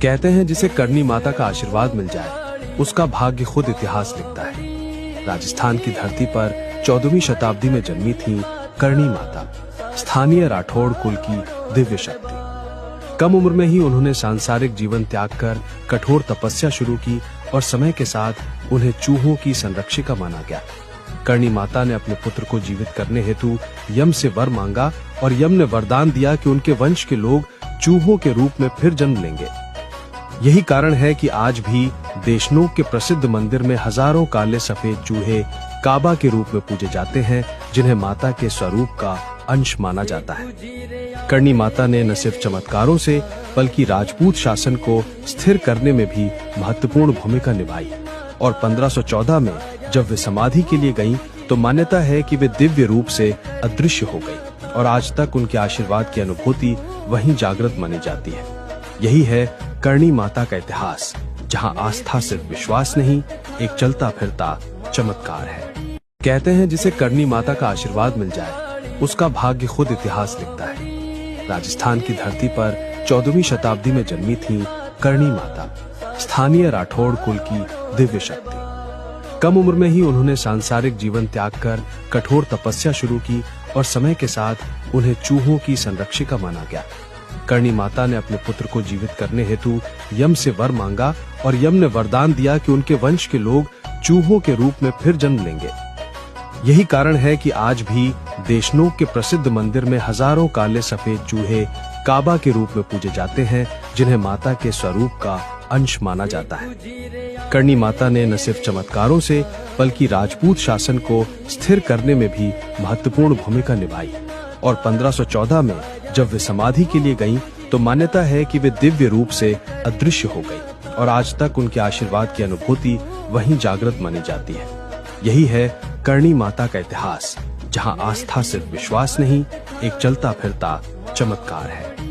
कहते हैं जिसे करनी माता का आशीर्वाद मिल जाए उसका भाग्य खुद इतिहास लिखता है। राजस्थान की धरती पर 14वीं शताब्दी में जन्मी थी करनी माता, स्थानीय राठौड़ कुल की दिव्य शक्ति। कम उम्र में ही उन्होंने सांसारिक जीवन त्याग कर कठोर तपस्या शुरू की और समय के साथ उन्हें चूहों की संरक्षिका माना गया। करनी माता ने अपने पुत्र को जीवित करने हेतु यम से वर मांगा और यम ने वरदान दिया कि उनके वंश के लोग चूहों के रूप में फिर जन्म लेंगे। यही कारण है कि आज भी देशनोक के प्रसिद्ध मंदिर में हजारों काले सफेद चूहे काबा के रूप में पूजे जाते हैं, जिन्हें माता के स्वरूप का अंश माना जाता है। करनी माता ने न सिर्फ चमत्कारों से बल्कि राजपूत शासन को स्थिर करने में भी महत्वपूर्ण भूमिका निभाई और 1514 में जब वे समाधि के लिए गईं, तो मान्यता है कि वे दिव्य रूप से अदृश्य हो गई और आज तक उनके आशीर्वाद की अनुभूति वहीं जागृत मानी जाती है। यही है करनी माता का इतिहास, जहां आस्था सिर्फ विश्वास नहीं, एक चलता फिरता चमत्कार है। कहते हैं जिसे करनी माता का आशीर्वाद मिल जाए उसका भाग्य खुद इतिहास लिखता है। राजस्थान की धरती पर 14वीं शताब्दी में जन्मी थी करनी माता, स्थानीय राठौड़ कुल की दिव्य शक्ति। कम उम्र में ही उन्होंने सांसारिक जीवन त्याग कर कठोर तपस्या शुरू की और समय के साथ उन्हें चूहों की संरक्षिका माना गया। करनी माता ने अपने पुत्र को जीवित करने हेतु यम से वर मांगा और यम ने वरदान दिया कि उनके वंश के लोग चूहों के रूप में फिर जन्म लेंगे। यही कारण है कि आज भी देशनोक के प्रसिद्ध मंदिर में हजारों काले सफेद चूहे काबा के रूप में पूजे जाते हैं, जिन्हें माता के स्वरूप का अंश माना जाता है। करनी माता ने न सिर्फ चमत्कारों से बल्कि राजपूत शासन को स्थिर करने में भी महत्वपूर्ण भूमिका निभाई और 1514 में जब वे समाधि के लिए गईं, तो मान्यता है कि वे दिव्य रूप से अदृश्य हो गई और आज तक उनके आशीर्वाद की अनुभूति वहीं जागृत मानी जाती है। यही है करनी माता का इतिहास, जहां आस्था सिर्फ विश्वास नहीं, एक चलता फिरता चमत्कार है।